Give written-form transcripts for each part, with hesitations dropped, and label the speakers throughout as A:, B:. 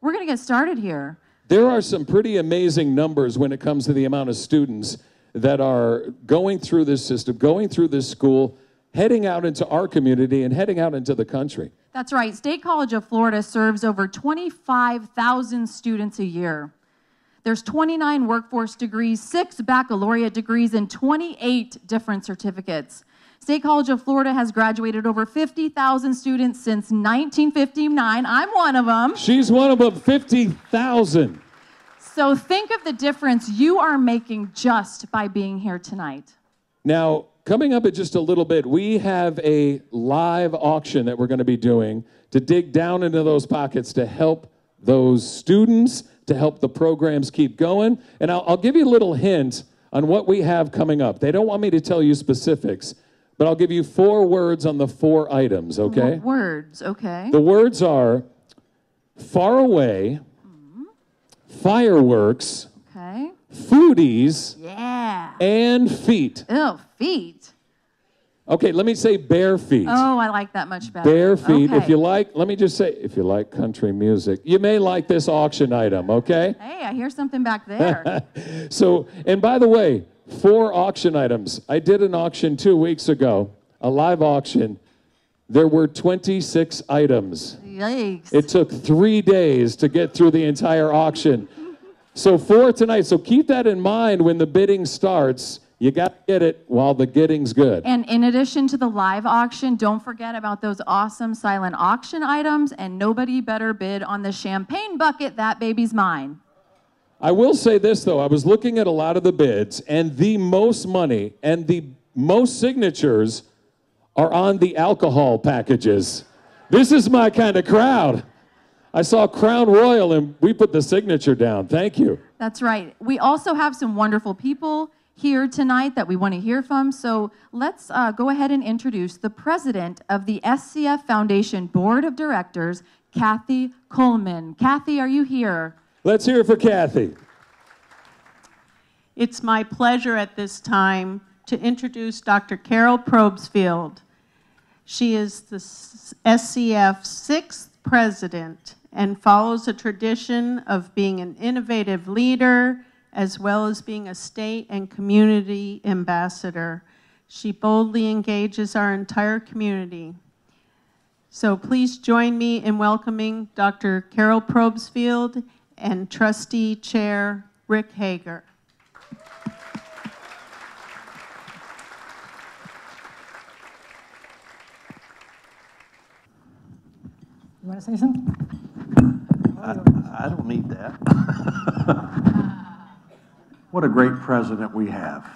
A: We're going to get started here.
B: There are some pretty amazing numbers when it comes to the amount of students that are going through this system, going through this school, heading out into our community and heading out into the country.
A: That's right. State College of Florida serves over 25,000 students a year. There's 29 workforce degrees, 6 baccalaureate degrees, and 28 different certificates. State College of Florida has graduated over 50,000 students since 1959. I'm one of them.
B: She's one of them, 50,000.
A: So think of the difference you are making just by being here tonight.
B: Now, coming up in just a little bit, we have a live auction that we're going to be doing to dig down into those pockets to help those students, to help the programs keep going. And I'll give you a little hint on what we have coming up. They don't want me to tell you specifics, but I'll give you 4 words on the 4 items, okay?
A: What words, okay.
B: The words are far away, fireworks,
A: okay,
B: foodies,
A: yeah,
B: and feet.
A: Ew, feet.
B: Okay, let me say bare feet.
A: Oh, I like that much better.
B: Bare feet.
A: Okay.
B: If you like, let me just say, if you like country music, you may like this auction item, okay?
A: Hey, I hear something back there.
B: So, and by the way, 4 auction items. I did an auction 2 weeks ago, a live auction. There were 26 items.
A: Yikes.
B: It took 3 days to get through the entire auction. So 4 tonight. So keep that in mind when the bidding starts. You got to get it while the getting's good.
A: And in addition to the live auction, don't forget about those awesome silent auction items, and nobody better bid on the champagne bucket. That baby's mine.
B: I will say this, though. I was looking at a lot of the bids, and the most money and the most signatures are on the alcohol packages. This is my kind of crowd. I saw Crown Royal, and we put the signature down. Thank you.
A: That's right. We also have some wonderful people here tonight that we want to hear from. So let's go ahead and introduce the president of the SCF Foundation Board of Directors, Cathy Coleman. Cathy, are you here?
B: Let's hear it for Cathy.
C: It's my pleasure at this time to introduce Dr. Carol Probsfield. She is the SCF's 6th president and follows a tradition of being an innovative leader as well as being a state and community ambassador. She boldly engages our entire community. So please join me in welcoming Dr. Carol Probsfield and Trustee Chair Rick Hager.
D: You want to say something?
E: I don't need that. What a great president we have.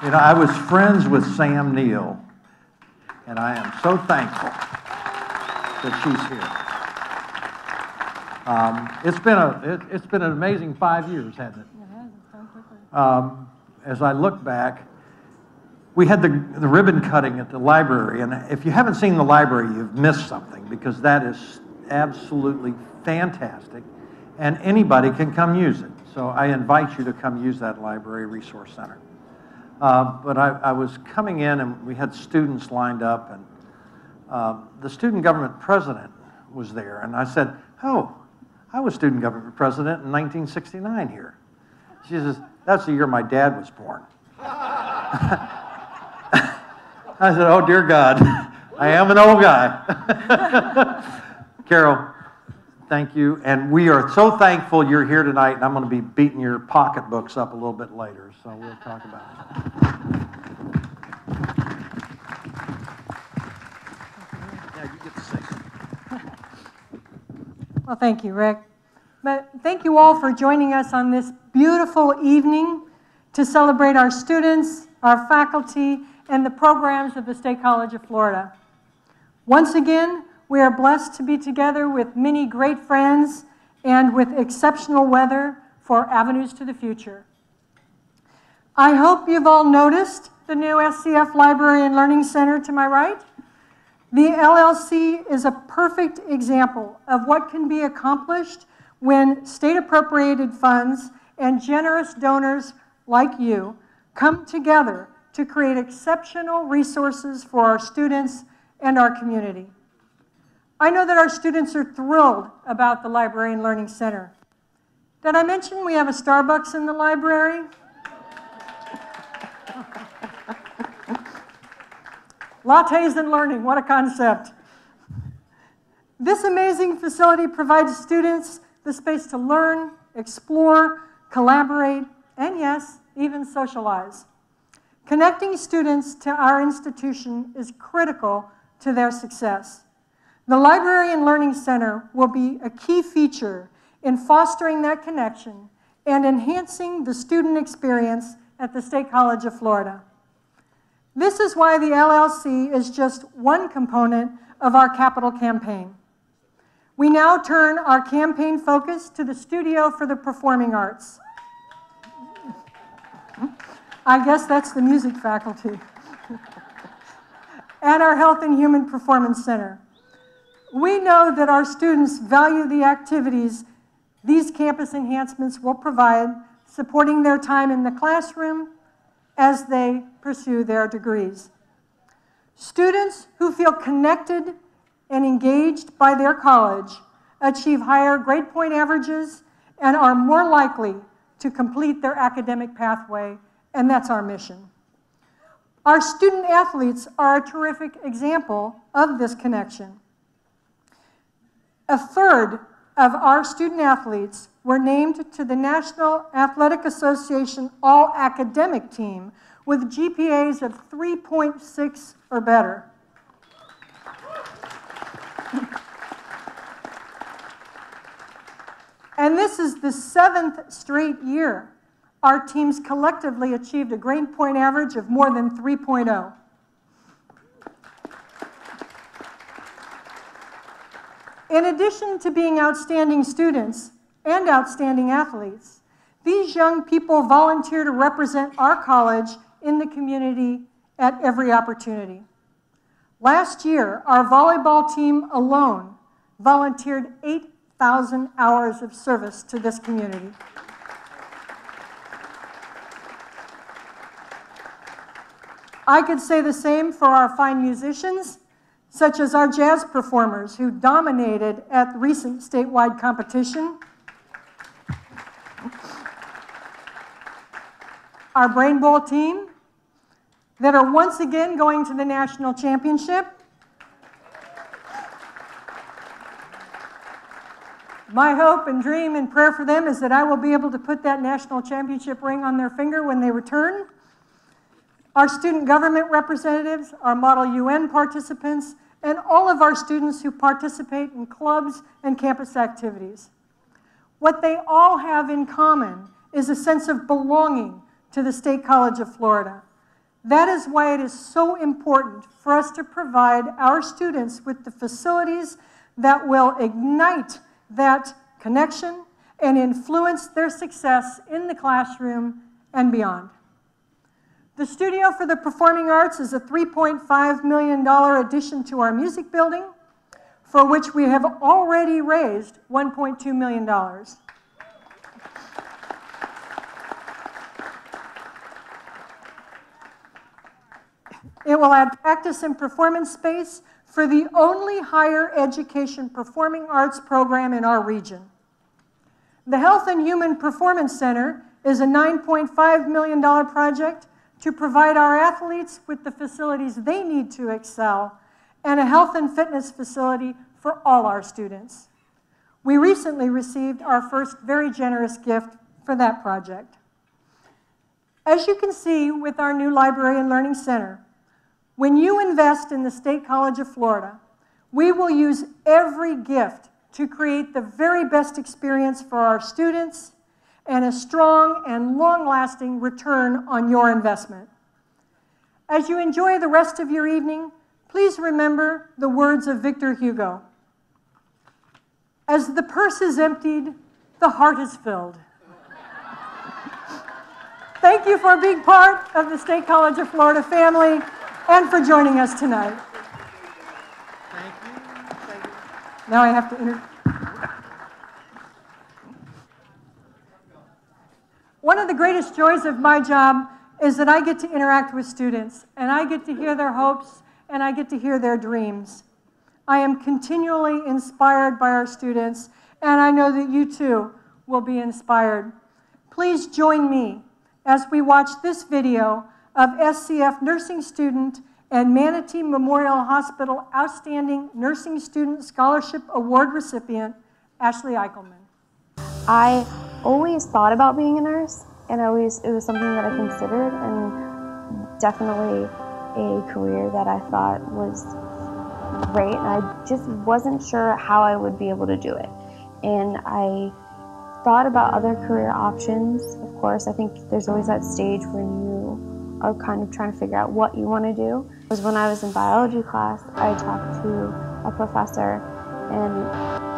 E: You know, I was friends with Sam Neill, and I am so thankful that she's here. It's been an amazing 5 years, hasn't it?
D: It has. It's gone quickly.
E: As I look back, we had the ribbon cutting at the library, and if you haven't seen the library, you've missed something, because that is absolutely fantastic, and anybody can come use it. So I invite you to come use that library resource center. But I was coming in, and we had students lined up, and the student government president was there, and I said, "Oh, I was student government president in 1969 here." She says, "That's the year my dad was born." I said, "Oh, dear God, I am an old guy." Carol, thank you. And we are so thankful you're here tonight, and I'm going to be beating your pocketbooks up a little bit later, so we'll talk about it. Now you get to say something.
D: Well, thank you, Rick. But thank you all for joining us on this beautiful evening to celebrate our students, our faculty, and the programs of the State College of Florida. Once again, We are blessed to be together with many great friends and with exceptional weather for avenues to the future. I hope you've all noticed the new SCF Library and Learning Center to my right. The LLC is a perfect example of what can be accomplished when state-appropriated funds and generous donors like you come together to create exceptional resources for our students and our community. I know that our students are thrilled about the Library and Learning Center. Did I mention we have a Starbucks in the library? Lattes and learning, what a concept. This amazing facility provides students the space to learn, explore, collaborate, and yes, even socialize. Connecting students to our institution is critical to their success. The Library and Learning Center will be a key feature in fostering that connection and enhancing the student experience at the State College of Florida. This is why the LLC is just one component of our capital campaign. We now turn our campaign focus to the Studio for the Performing Arts. I guess that's the music faculty. And our Health and Human Performance Center. We know that our students value the activities these campus enhancements will provide, supporting their time in the classroom as they pursue their degrees. Students who feel connected and engaged by their college achieve higher grade point averages and are more likely to complete their academic pathway, and that's our mission. Our student athletes are a terrific example of this connection. A third of our student athletes were named to the National Athletic Association All-Academic Team with GPAs of 3.6 or better. And this is the 7th straight year our teams collectively achieved a grade point average of more than 3.0. In addition to being outstanding students and outstanding athletes, these young people volunteer to represent our college in the community at every opportunity. Last year, our volleyball team alone volunteered 8,000 hours of service to this community. I could say the same for our fine musicians, such as our jazz performers who dominated at the recent statewide competition. Our Brain Bowl team that are once again going to the national championship. My hope and dream and prayer for them is that I will be able to put that national championship ring on their finger when they return. Our student government representatives, our Model UN participants, and all of our students who participate in clubs and campus activities. What they all have in common is a sense of belonging to the State College of Florida. That is why it is so important for us to provide our students with the facilities that will ignite that connection and influence their success in the classroom and beyond. The Studio for the Performing Arts is a $3.5 million addition to our music building, for which we have already raised $1.2 million. It will add practice and performance space for the only higher education performing arts program in our region. The Health and Human Performance Center is a $9.5 million project to provide our athletes with the facilities they need to excel, and a health and fitness facility for all our students. We recently received our first very generous gift for that project. As you can see with our new Library and Learning Center, when you invest in the State College of Florida, we will use every gift to create the very best experience for our students and a strong and long-lasting return on your investment. As you enjoy the rest of your evening, Please remember the words of Victor Hugo. As the purse is emptied, the heart is filled. Thank you for being part of the State College of Florida family and for joining us tonight.
E: Thank you. Thank you.
D: Now I have to One of the greatest joys of my job is that I get to interact with students, and I get to hear their hopes, and I get to hear their dreams. I am continually inspired by our students, and I know that you too will be inspired. Please join me as we watch this video of SCF nursing student and Manatee Memorial Hospital Outstanding Nursing Student Scholarship Award recipient, Ashley Eichelman.
F: I always thought about being a nurse, and it was something that I considered, and definitely a career that I thought was great, and I just wasn't sure how I would be able to do it. And I thought about other career options. Of course, I think there's always that stage when you are kind of trying to figure out what you want to do. It was when I was in biology class, I talked to a professor, and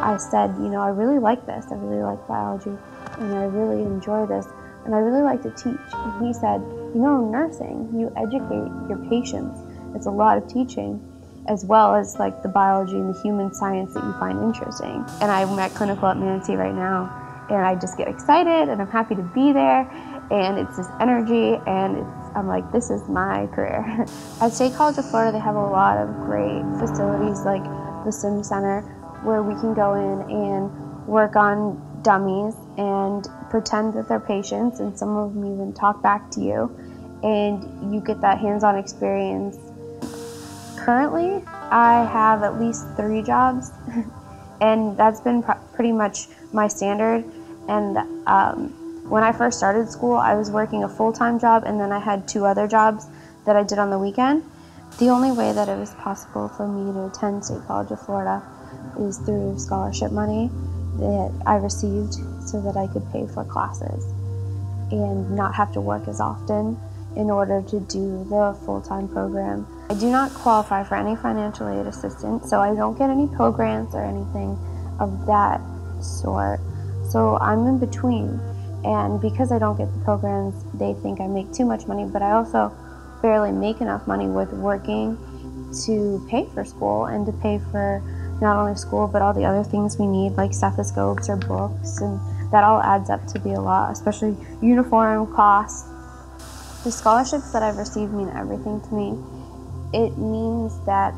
F: I said, you know, I really like this. I really like biology, and I really enjoy this, and I really like to teach. And he said, you know, nursing, you educate your patients. It's a lot of teaching, as well as like the biology and the human science that you find interesting. And I'm at clinical at Manatee right now, and I just get excited, and I'm happy to be there, and it's this energy, and I'm like, this is my career. At State College of Florida, they have a lot of great facilities like the Sim Center, where we can go in and work on dummies and pretend that they're patients, and some of them even talk back to you, and you get that hands-on experience. Currently, I have at least 3 jobs, and that's been pretty much my standard. And when I first started school, I was working a full-time job, and then I had 2 other jobs that I did on the weekend. The only way that it was possible for me to attend State College of Florida is through scholarship money that I received so that I could pay for classes and not have to work as often in order to do the full-time program. I do not qualify for any financial aid assistance, so I don't get any Pell Grants or anything of that sort. So I'm in between, and because I don't get the Pell Grants, they think I make too much money, but I also barely make enough money with working to pay for school and to pay for not only school, but all the other things we need, like stethoscopes or books, and that all adds up to be a lot, especially uniform costs. The scholarships that I've received mean everything to me. It means that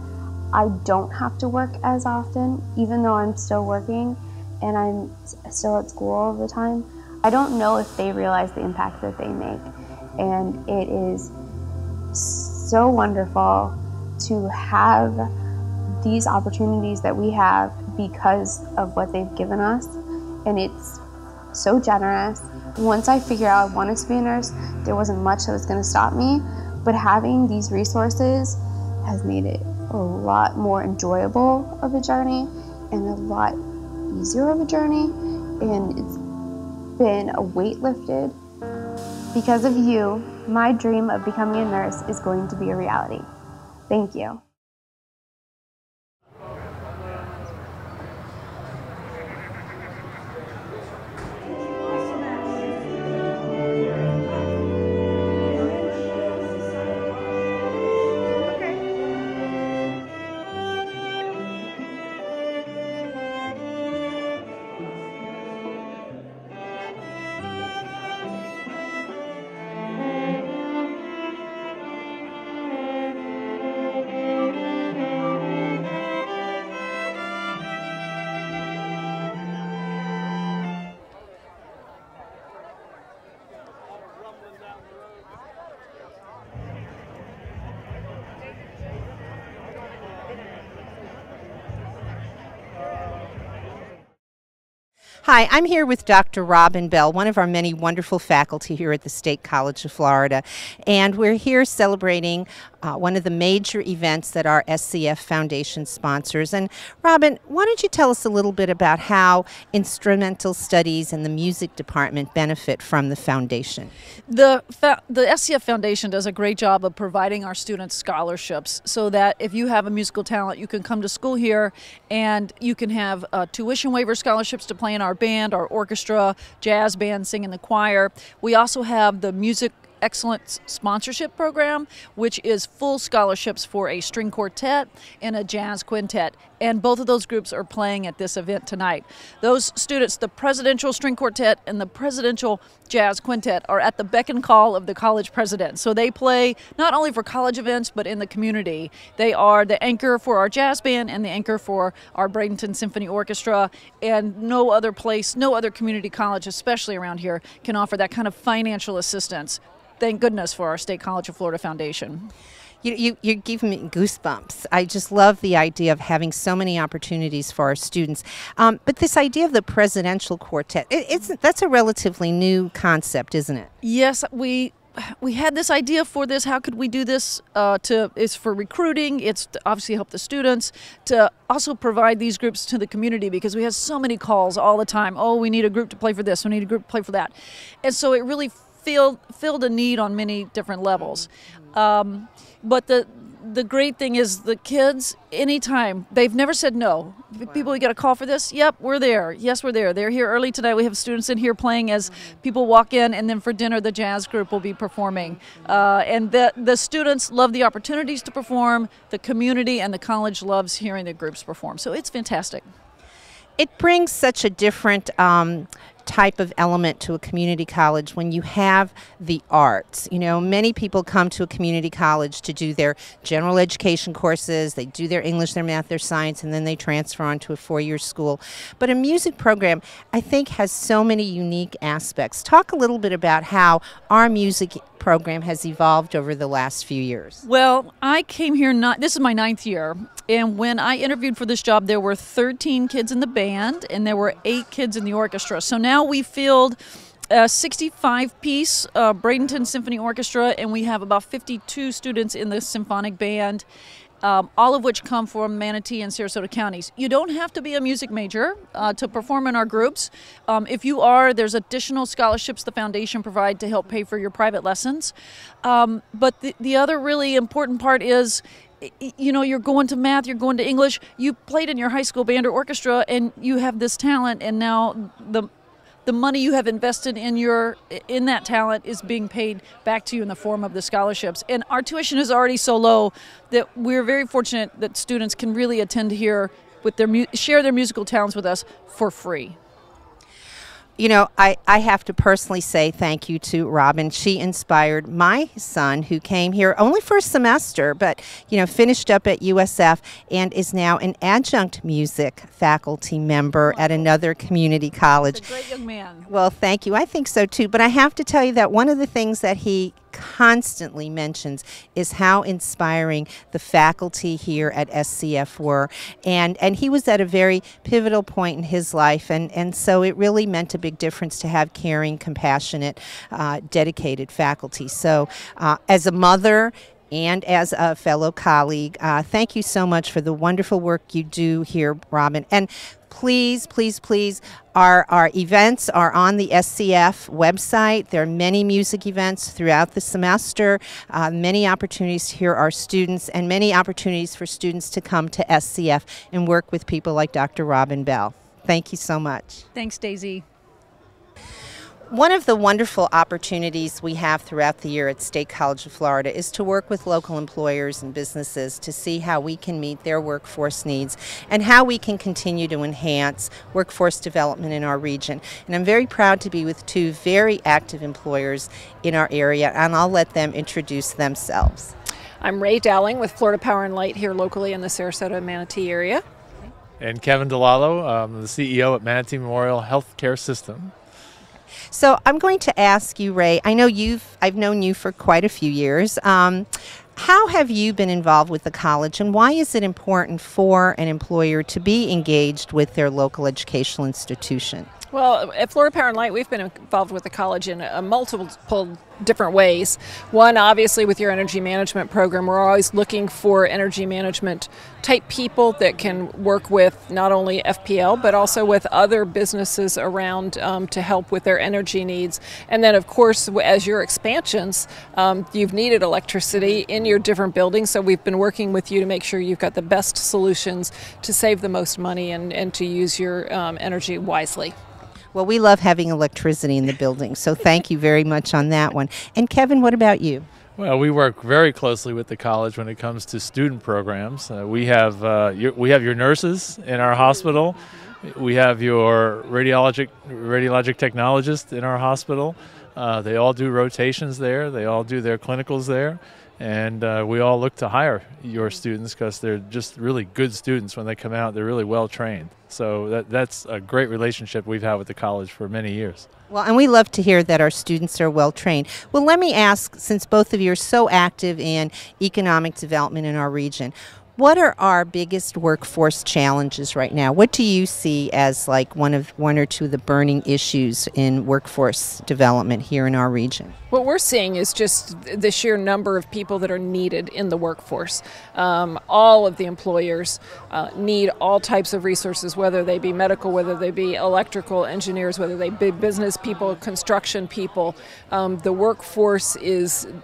F: I don't have to work as often, even though I'm still working and I'm still at school all the time. I don't know if they realize the impact that they make, and it is so wonderful to have these opportunities that we have because of what they've given us, and it's so generous. Once I figured out I wanted to be a nurse, there wasn't much that was going to stop me, but having these resources has made it a lot more enjoyable of a journey and a lot easier of a journey, and it's been a weight lifted. Because of you, my dream of becoming a nurse is going to be a reality. Thank you.
G: Hi, I'm here with Dr. Robin Bell, one of our many wonderful faculty here at the State College of Florida, and we're here celebrating one of the major events that our SCF Foundation sponsors. And Robin, why don't you tell us a little bit about how instrumental studies and the music department benefit from the foundation?
H: The SCF Foundation does a great job of providing our students scholarships so that if you have a musical talent, you can come to school here and you can have tuition waiver scholarships to play in our band, our orchestra, jazz band, sing in the choir. We also have the Music Excellence Sponsorship Program, which is full scholarships for a string quartet and a jazz quintet. And both of those groups are playing at this event tonight. Those students, the Presidential String Quartet and the Presidential Jazz Quintet, are at the beck and call of the college president. So they play not only for college events, but in the community. They are the anchor for our jazz band and the anchor for our Bradenton Symphony Orchestra. And no other place, no other community college, especially around here, can offer that kind of financial assistance. Thank goodness for our State College of Florida Foundation.
G: You're giving me goosebumps. I just love the idea of having so many opportunities for our students. But this idea of the presidential quartet, that's a relatively new concept, isn't it?
H: Yes, we had this idea for this. How could we do this? It's for recruiting. It's to obviously help the students, to also provide these groups to the community, because we have so many calls all the time. Oh, we need a group to play for this. We need a group to play for that. And so it really filled a need on many different levels. But the great thing is the kids, anytime, they've never said no. People, we got a call for this? Yep, we're there. Yes, we're there. They're here early tonight. We have students in here playing as people walk in, and then for dinner the jazz group will be performing. And the students love the opportunities to perform. The community and the college loves hearing the groups perform. So it's fantastic.
G: It brings such a different type of element to a community college when you have the arts. You know, many people come to a community college to do their general education courses, they do their English, their math, their science, and then they transfer on to a four-year school. But a music program, I think, has so many unique aspects. Talk a little bit about how our music program has evolved over the last few years.
H: Well, I came here, this is my 9th year, and when I interviewed for this job, there were 13 kids in the band, and there were 8 kids in the orchestra. So now we filled a 65-piece Bradenton Symphony Orchestra, and we have about 52 students in the symphonic band, all of which come from Manatee and Sarasota counties. You don't have to be a music major to perform in our groups. If you are, there's additional scholarships the foundation provide to help pay for your private lessons. But the other really important part is, you know, you're going to math, you're going to English, you played in your high school band or orchestra, and you have this talent, and now the money you have invested in that talent is being paid back to you in the form of the scholarships. And our tuition is already so low that we're very fortunate that students can really attend here with share their musical talents with us for free.
G: You know, I have to personally say thank you to Robin. She inspired my son, who came here only for a semester, but, you know, finished up at USF and is now an adjunct music faculty member at another community college.
H: He's a great young man.
G: Well, thank you. I think so, too. But I have to tell you that one of the things that he constantly mentions is how inspiring the faculty here at SCF were, and he was at a very pivotal point in his life, and so it really meant a big difference to have caring, compassionate, dedicated faculty. So as a mother and as a fellow colleague, thank you so much for the wonderful work you do here, Robin. And please, please, please, our events are on the SCF website. There are many music events throughout the semester, many opportunities to hear our students, and many opportunities for students to come to SCF and work with people like Dr. Robin Bell. Thank you so much.
H: Thanks, Daisy.
G: One of the wonderful opportunities we have throughout the year at State College of Florida is to work with local employers and businesses to see how we can meet their workforce needs and how we can continue to enhance workforce development in our region. And I'm very proud to be with 2 very active employers in our area, and I'll let them introduce themselves.
I: I'm Ray Dowling with Florida Power and Light here locally in the Sarasota and Manatee area.
J: And Kevin DeLallo, I'm the CEO at Manatee Memorial Healthcare System.
G: So I'm going to ask you, Ray, I know I've known you for quite a few years. How have you been involved with the college, and why is it important for an employer to be engaged with their local educational institution?
I: Well, at Florida Power and Light, we've been involved with the college in multiple different ways. One, obviously, with your energy management program, we're always looking for energy management type people that can work with not only FPL, but also with other businesses around to help with their energy needs. And then, of course, as your expansions, you've needed electricity in your different buildings, so we've been working with you to make sure you've got the best solutions to save the most money and to use your energy wisely.
G: Well, we love having electricity in the building, so thank you very much on that one. And Kevin, what about you?
J: Well, we work very closely with the college when it comes to student programs. We have your nurses in our hospital. We have your radiologic technologist in our hospital. They all do rotations there. They all do their clinicals there. And we all look to hire your students because they're just really good students when they come out. They're really well trained. So that's a great relationship we've had with the college for many years.
G: Well, and we love to hear that our students are well trained. Well, let me ask, since both of you are so active in economic development in our region, what are our biggest workforce challenges right now? What do you see as like one or two of the burning issues in workforce development here in our region?
I: What we're seeing is just the sheer number of people that are needed in the workforce. All of the employers need all types of resources, whether they be medical, whether they be electrical engineers, whether they be business people, construction people. The workforce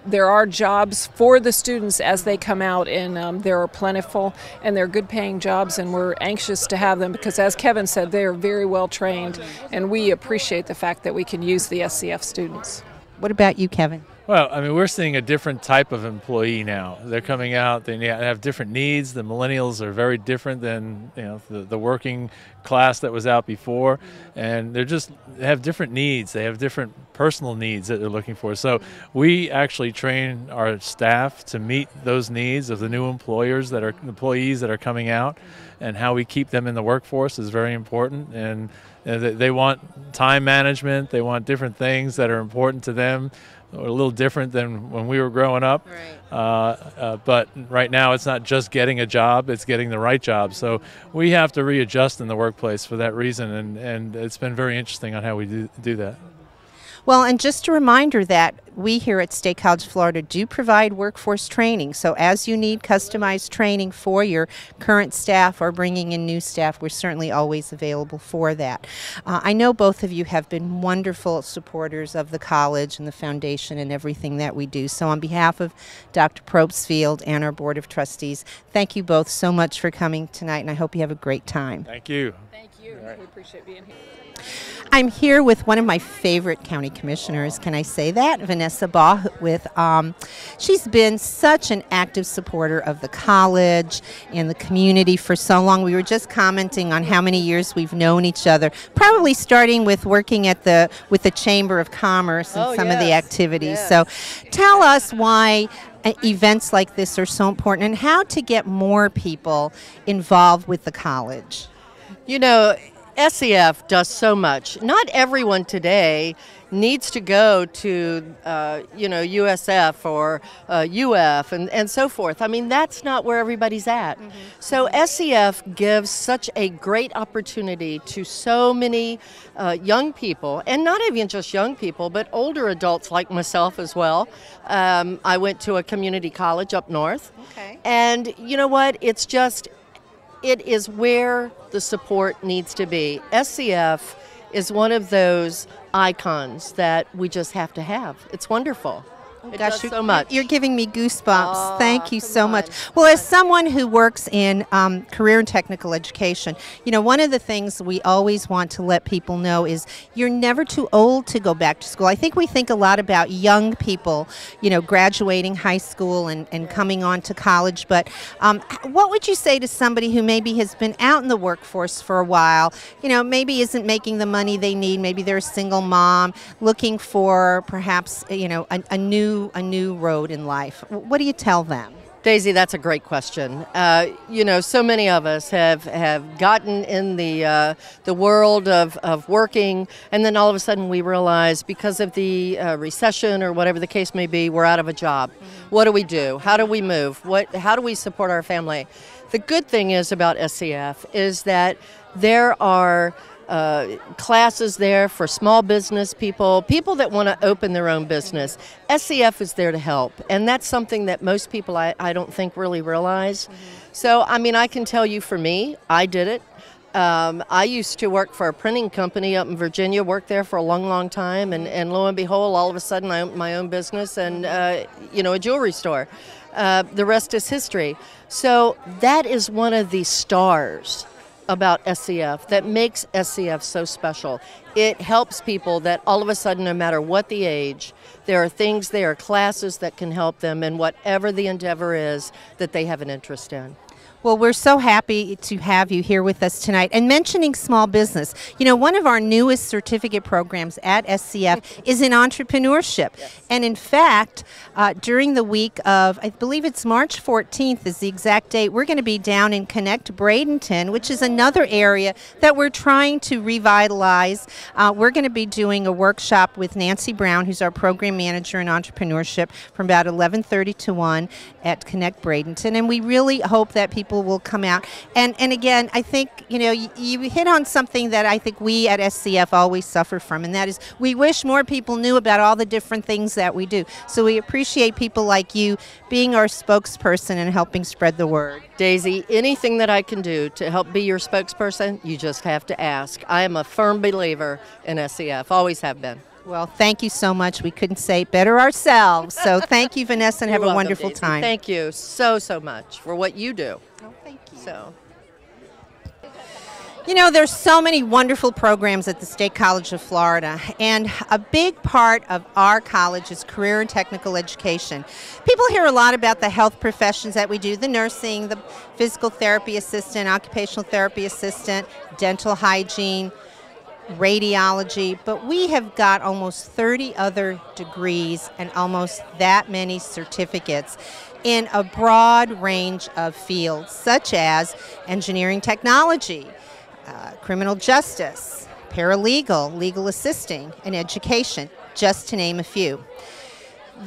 I: there are jobs for the students as they come out, and there are plentiful, and they're good paying jobs, and we're anxious to have them because, as Kevin said, they are very well trained, and we appreciate the fact that we can use the SCF students.
G: What about you, Kevin?
J: Well, I mean, we're seeing a different type of employee now. They're coming out, they have different needs. The millennials are very different than the working class that was out before, and they have different needs. They have different personal needs that they're looking for. So we actually train our staff to meet those needs of the new employees that are coming out, and how we keep them in the workforce is very important. And they want time management. They want different things that are important to them. A little different than when we were growing up. Right. But right now it's not just getting a job, it's getting the right job. So we have to readjust in the workplace for that reason, and it's been very interesting on how we do that.
G: Well, and just a reminder that we here at State College of Florida do provide workforce training. So as you need customized training for your current staff or bringing in new staff, we're certainly always available for that. I know both of you have been wonderful supporters of the college and the foundation and everything that we do. So on behalf of Dr. Probstfield and our Board of Trustees, thank you both so much for coming tonight, and I hope you have a great time.
J: Thank you.
I: Thank you. Right. We appreciate being here.
G: I'm here with one of my favorite county commissioners, can I say that? Vanessa Baugh. She's been such an active supporter of the college and the community for so long. We were just commenting on how many years we've known each other, probably starting with working with the Chamber of Commerce and some of the activities. Yes. So tell us why events like this are so important and how to get more people involved with the college.
K: You know, SCF does so much. Not everyone today needs to go to, USF or UF and so forth. I mean, that's not where everybody's at. Mm-hmm. So SCF gives such a great opportunity to so many young people, and not even just young people, but older adults like myself as well. I went to a community college up north. Okay. And you know what? It is where the support needs to be. SCF is one of those icons that we just have to have. It's wonderful. It does so much.
G: You're giving me goosebumps. Thank you so much. Well, as someone who works in career and technical education, one of the things we always want to let people know is you're never too old to go back to school. I think we think a lot about young people, graduating high school and coming on to college. But what would you say to somebody who maybe has been out in the workforce for a while, maybe isn't making the money they need, maybe they're a single mom looking for perhaps, a new road in life? What do you tell them?
K: Daisy, that's a great question. So many of us have gotten in the world of working, and then all of a sudden we realize because of the recession or whatever the case may be, we're out of a job. Mm-hmm. What do we do? How do we move? How do we support our family? The good thing is about SCF is that there are classes there for small business people, people that want to open their own business. SCF is there to help, and that's something that most people I don't think really realize. So, I mean, I can tell you for me, I did it. I used to work for a printing company up in Virginia, worked there for a long, long time, and lo and behold, all of a sudden I opened my own business and, a jewelry store. The rest is history. So that is one of the stars about SCF that makes SCF so special. It helps people that all of a sudden, no matter what the age, there are things, there are classes that can help them in whatever the endeavor is that they have an interest in.
G: Well, we're so happy to have you here with us tonight. And mentioning small business, one of our newest certificate programs at SCF is in entrepreneurship. Yes. And in fact, during the week of, I believe it's March 14th is the exact date, we're going to be down in Connect Bradenton, which is another area that we're trying to revitalize. We're going to be doing a workshop with Nancy Brown, who's our program manager in entrepreneurship, from about 11:30 to 1 at Connect Bradenton. And we really hope that people will come out. And again, I think, you hit on something that I think we at SCF always suffer from, and that is we wish more people knew about all the different things that we do. So we appreciate people like you being our spokesperson and helping spread the word.
K: Daisy, anything that I can do to help be your spokesperson, you just have to ask. I am a firm believer in SCF, always have been.
G: Well, thank you so much. We couldn't say it better ourselves. So thank you, Vanessa, and have a wonderful time.
K: Thank you so much for what you do.
G: Oh, thank you.
K: So,
G: there's so many wonderful programs at the State College of Florida, and a big part of our college is career and technical education. People hear a lot about the health professions that we do, the nursing, the physical therapy assistant, occupational therapy assistant, dental hygiene, radiology, but we have got almost 30 other degrees and almost that many certificates in a broad range of fields, such as engineering technology, criminal justice, paralegal, legal assisting, and education, just to name a few.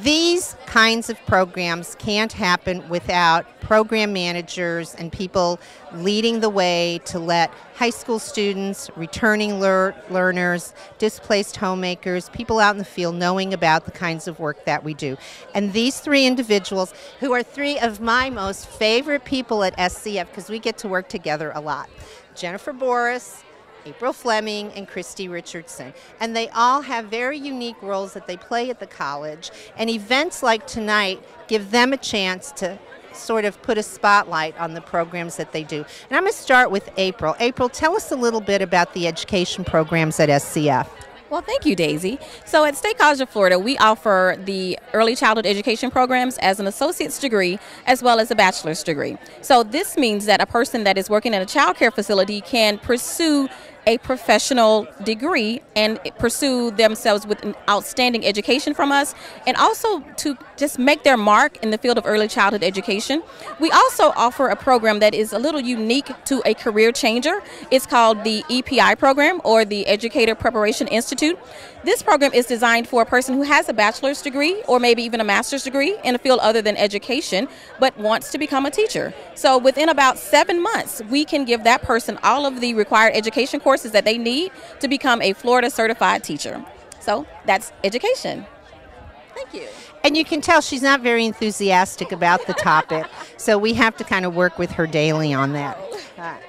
G: These kinds of programs can't happen without program managers and people leading the way to let high school students, returning learners, displaced homemakers, people out in the field knowing about the kinds of work that we do. And these three individuals, who are three of my most favorite people at SCF, because we get to work together a lot, Jennifer Boris, April Fleming, and Christie Richardson. And they all have very unique roles that they play at the college. And events like tonight give them a chance to sort of put a spotlight on the programs that they do. And I'm going to start with April. April, tell us a little bit about the education programs at SCF.
L: Well, thank you, Daisy. So at State College of Florida, we offer the early childhood education programs as an associate's degree as well as a bachelor's degree. So this means that a person that is working in a child care facility can pursue a professional degree and pursue themselves with an outstanding education from us, and also to just make their mark in the field of early childhood education. We also offer a program that is a little unique to a career changer. It's called the EPI program, or the Educator Preparation Institute. This program is designed for a person who has a bachelor's degree or maybe even a master's degree in a field other than education, but wants to become a teacher. So within about 7 months, we can give that person all of the required education courses that they need to become a Florida certified teacher. So that's education. Thank you.
G: And you can tell she's not very enthusiastic about the topic, so we have to kind of work with her daily on that.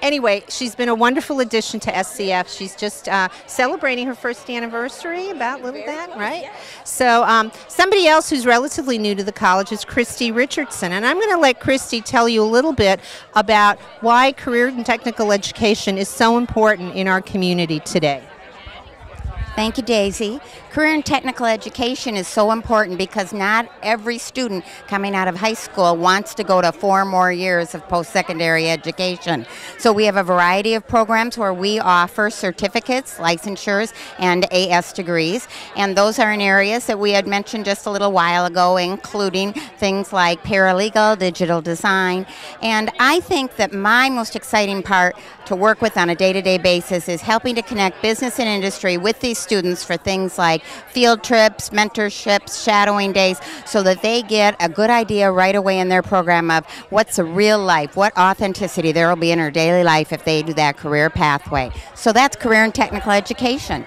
G: Anyway, she's been a wonderful addition to SCF. She's just celebrating her first anniversary, about little that, right? So somebody else who's relatively new to the college is Christie Richardson, and I'm going to let Christie tell you a little bit about why career and technical education is so important in our community today.
M: Thank you, Daisy. Career and technical education is so important because not every student coming out of high school wants to go to 4 more years of post-secondary education. So we have a variety of programs where we offer certificates, licensures, and AS degrees. And those are in areas that we had mentioned just a little while ago, including things like paralegal, digital design. And I think that my most exciting part to work with on a day-to-day basis is helping to connect business and industry with these students for things like field trips, mentorships, shadowing days, so that they get a good idea right away in their program of what's a real life, what authenticity there will be in their daily life if they do that career pathway. So that's career and technical education.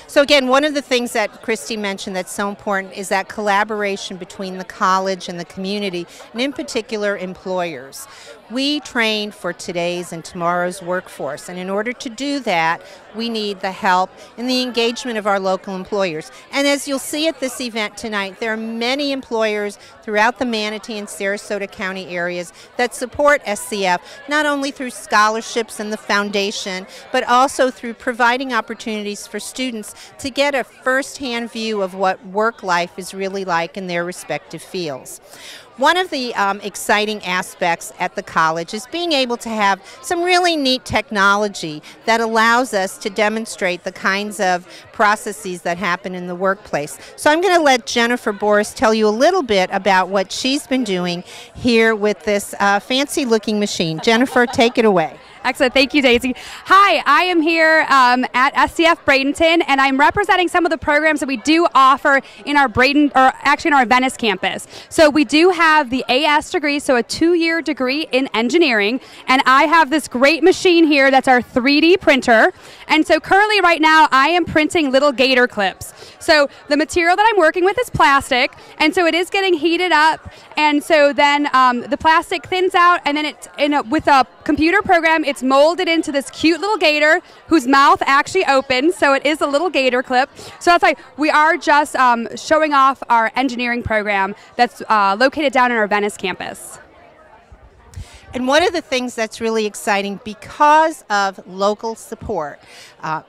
G: So again, one of the things that Christie mentioned that's so important is that collaboration between the college and the community, and in particular employers. We train for today's and tomorrow's workforce, and in order to do that, we need the help and the engagement of our local employers. And as you'll see at this event tonight, there are many employers throughout the Manatee and Sarasota County areas that support SCF, not only through scholarships and the foundation, but also through providing opportunities for students to get a first-hand view of what work life is really like in their respective fields. One of the exciting aspects at the college is being able to have some really neat technology that allows us to demonstrate the kinds of processes that happen in the workplace. So I'm going to let Jennifer Boris tell you a little bit about what she's been doing here with this fancy-looking machine. Jennifer, take it away.
N: Excellent. Thank you, Daisy. Hi, I am here at SCF Bradenton, and I'm representing some of the programs that we do offer in our in our Venice campus. So we do have the AS degree, so a 2-year degree in engineering, and I have this great machine here that's our 3D printer. And so currently right now I am printing little gator clips. So the material that I'm working with is plastic, and so it is getting heated up, and so then the plastic thins out, and then it's with a computer program, it's molded into this cute little gator whose mouth actually opens, so it is a little gator clip. So that's why we are just showing off our engineering program that's located down in our Venice campus.
G: And one of the things that's really exciting, because of local support,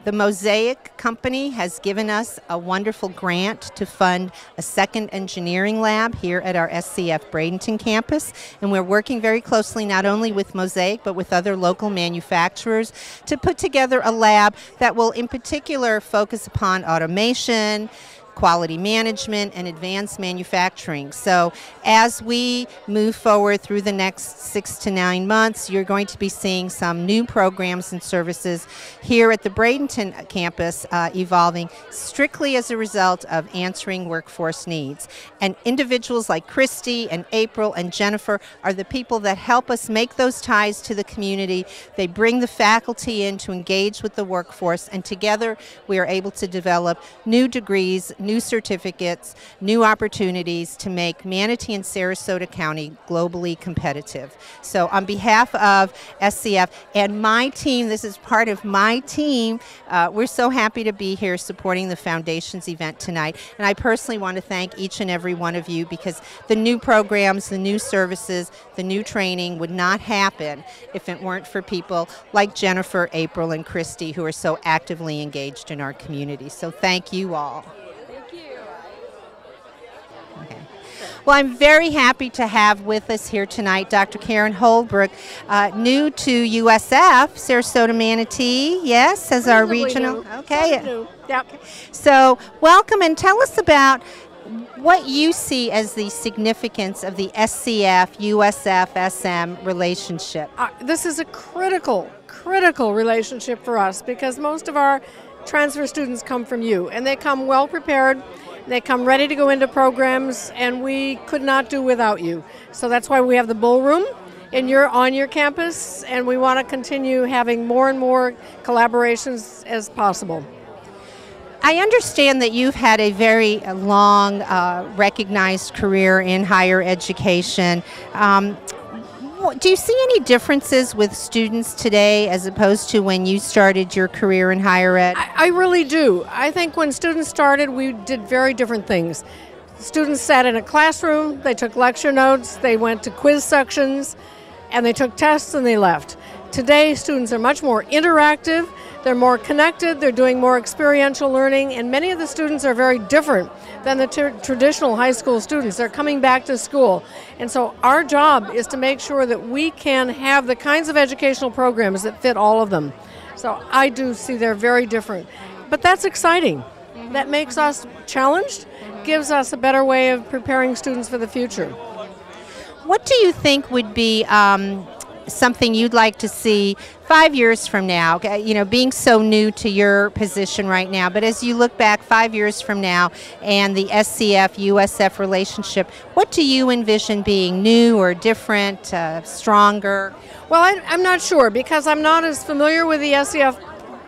G: the Mosaic Company has given us a wonderful grant to fund a second engineering lab here at our SCF Bradenton campus. And we're working very closely not only with Mosaic, but with other local manufacturers to put together a lab that will in particular focus upon automation, quality management, and advanced manufacturing. So as we move forward through the next 6 to 9 months, you're going to be seeing some new programs and services here at the Bradenton campus evolving strictly as a result of answering workforce needs. And individuals like Christie and April and Jennifer are the people that help us make those ties to the community. They bring the faculty in to engage with the workforce, and together we are able to develop new degrees, new certificates, new opportunities to make Manatee and Sarasota County globally competitive. So on behalf of SCF and my team, this is part of my team, we're so happy to be here supporting the Foundation's event tonight. And I personally want to thank each and every one of you, because the new programs, the new services, the new training would not happen if it weren't for people like Jennifer, April, and Christie, who are so actively engaged in our community. So thank you all. Okay. Well, I'm very happy to have with us here tonight Dr. Karen Holbrook, new to USF, Sarasota Manatee, yes, as our regional.
O: New.
G: Okay.
O: Yep.
G: So welcome, and tell us about what you see as the significance of the SCF, USF, SM relationship.
O: This is a critical relationship for us, because most of our transfer students come from you, and they come well prepared. They come ready to go into programs, and we could not do without you. So that's why we have the Bull Room on your campus, and we want to continue having more and more collaborations as possible.
G: I understand that you've had a very long, recognized career in higher education. Do you see any differences with students today as opposed to when you started your career in higher ed?
O: I really do. I think when students started, we did very different things. Students sat in a classroom, they took lecture notes, they went to quiz sections, and they took tests and they left. Today, students are much more interactive, they're more connected, they're doing more experiential learning, and many of the students are very different than the traditional high school students. They're coming back to school. And so our job is to make sure that we can have the kinds of educational programs that fit all of them. So I do see they're very different. But that's exciting. Mm-hmm. That makes us challenged, gives us a better way of preparing students for the future.
G: What do you think would be something you'd like to see 5 years from now, you know, being so new to your position right now, but as you look back 5 years from now and the SCF-USF relationship, what do you envision being new or different, stronger?
O: Well, I'm not sure because I'm not as familiar with the SCF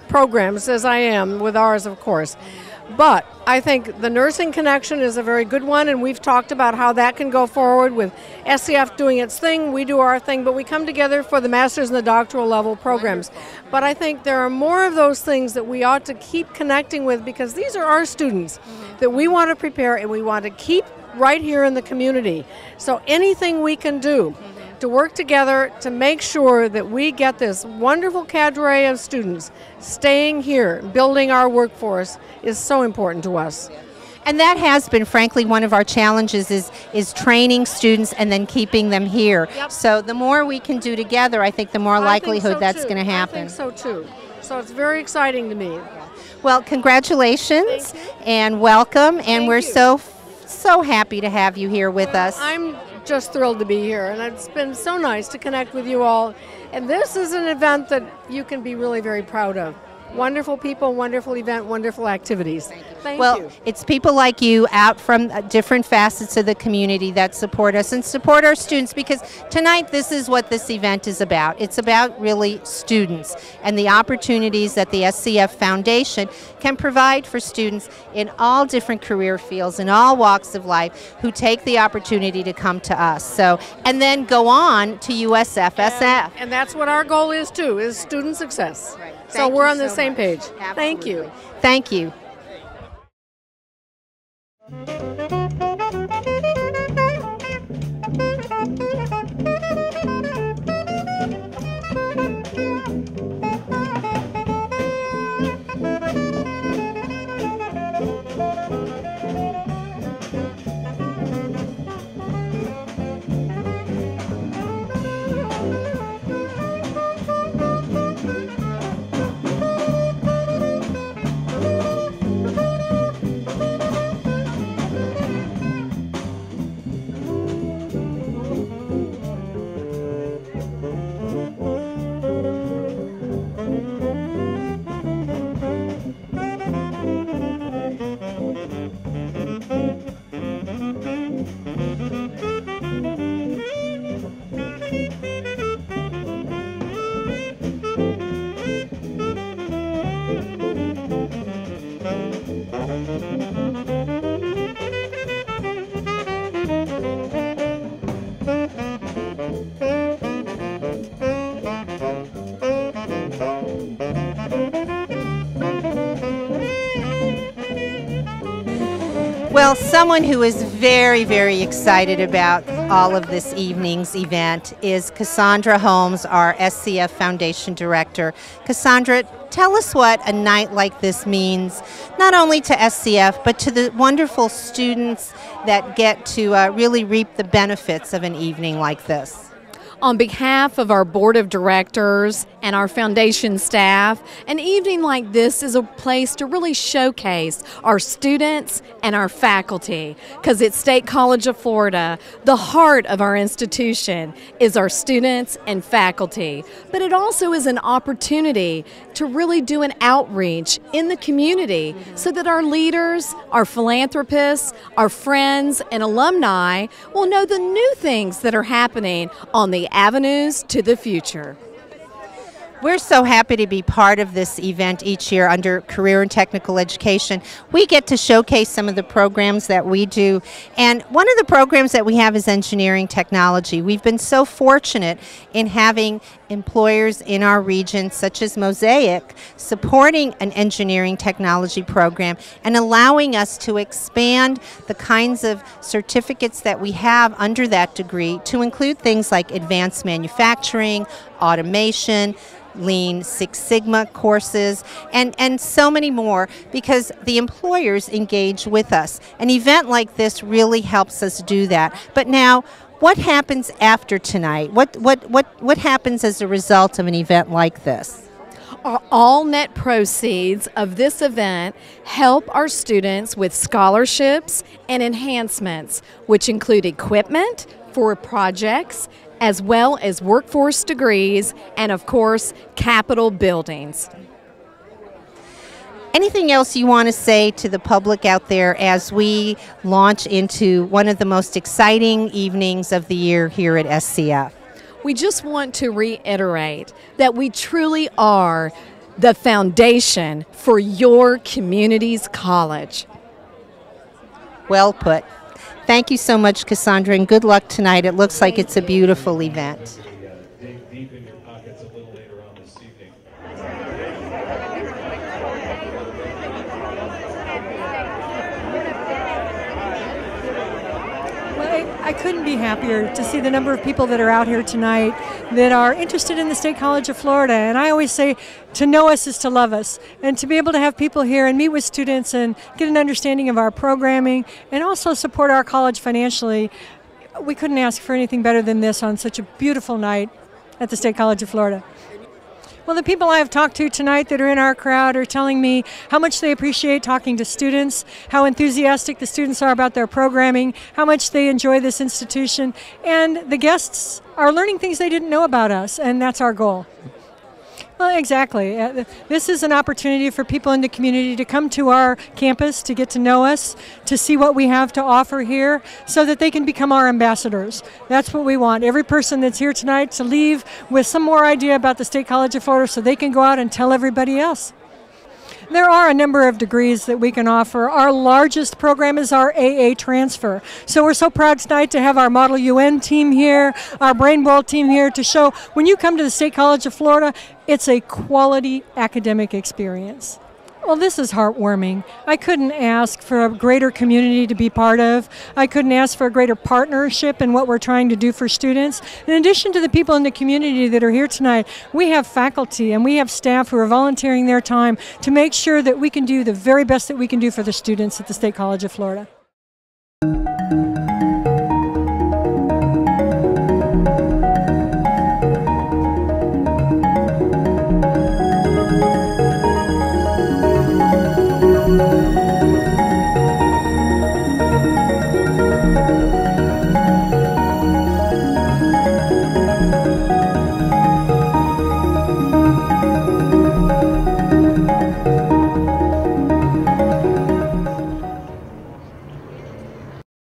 O: programs as I am with ours, of course. But I think the nursing connection is a very good one, and we've talked about how that can go forward with SCF doing its thing, we do our thing, but we come together for the master's and the doctoral level programs. But I think there are more of those things that we ought to keep connecting with because these are our students that we want to prepare and we want to keep right here in the community. So anything we can do to work together to make sure that we get this wonderful cadre of students staying here, building our workforce, is so important to us.
G: And that has been, frankly, one of our challenges is training students and then keeping them here.
O: Yep.
G: So the more we can do together, I think the more likelihood that's going to happen.
O: I think so too. So it's very exciting to me.
G: Well, congratulations and welcome, and we're so happy to have you here with us.
O: I'm just thrilled to be here, and it's been so nice to connect with you all. And this is an event that you can be really very proud of. Wonderful people, wonderful event, wonderful activities. Thank
G: well,
O: you.
G: It's people like you out from different facets of the community that support us and support our students, because tonight this is what this event is about. It's about really students and the opportunities that the SCF Foundation can provide for students in all different career fields, in all walks of life, who take the opportunity to come to us. So, and then go on to USF-SF.
O: And that's what our goal is too, is student success.
G: Right.
O: So we're on the same page. Thank you.
G: Thank you. Well, someone who is very, very excited about all of this evening's event is Cassandra Holmes, our SCF Foundation Director. Cassandra, tell us what a night like this means, not only to SCF, but to the wonderful students that get to really reap the benefits of an evening like this.
I: On behalf of our board of directors and our foundation staff, an evening like this is a place to really showcase our students and our faculty, because at State College of Florida, the heart of our institution is our students and faculty. But it also is an opportunity to really do an outreach in the community so that our leaders, our philanthropists, our friends and alumni will know the new things that are happening on the avenues to the future.
G: We're so happy to be part of this event each year under Career and Technical Education. We get to showcase some of the programs that we do, and one of the programs that we have is engineering technology. We've been so fortunate in having employers in our region, such as Mosaic, supporting an engineering technology program and allowing us to expand the kinds of certificates that we have under that degree to include things like advanced manufacturing, automation, Lean Six Sigma courses, and so many more, because the employers engage with us. An event like this really helps us do that. But now, what happens after tonight? What happens as a result of an event like this?
I: All net proceeds of this event help our students with scholarships and enhancements, which include equipment for projects,
P: as well as workforce degrees, and of course, Capitol buildings.
G: Anything else you want to say to the public out there as we launch into one of the most exciting evenings of the year here at SCF?
P: We just want to reiterate that we truly are the foundation for your community's college.
G: Well put. Thank you so much, Cassandra, and good luck tonight. It looks like it's a beautiful event.
D: I couldn't be happier to see the number of people that are out here tonight that are interested in the State College of Florida. And I always say to know us is to love us. And to be able to have people here and meet with students and get an understanding of our programming and also support our college financially, we couldn't ask for anything better than this on such a beautiful night at the State College of Florida. Well, the people I have talked to tonight that are in our crowd are telling me how much they appreciate talking to students, how enthusiastic the students are about their programming, how much they enjoy this institution, and the guests are learning things they didn't know about us, and that's our goal. Well, exactly. This is an opportunity for people in the community to come to our campus, to get to know us, to see what we have to offer here, so that they can become our ambassadors. That's what we want. Every person that's here tonight to leave with some more idea about the State College of Florida so they can go out and tell everybody else. There are a number of degrees that we can offer. Our largest program is our AA transfer. So we're so proud tonight to have our Model UN team here, our Brain Bowl team here to show when you come to the State College of Florida, it's a quality academic experience. Well, this is heartwarming. I couldn't ask for a greater community to be part of. I couldn't ask for a greater partnership in what we're trying to do for students. In addition to the people in the community that are here tonight, we have faculty and we have staff who are volunteering their time to make sure that we can do the very best that we can do for the students at the State College of Florida.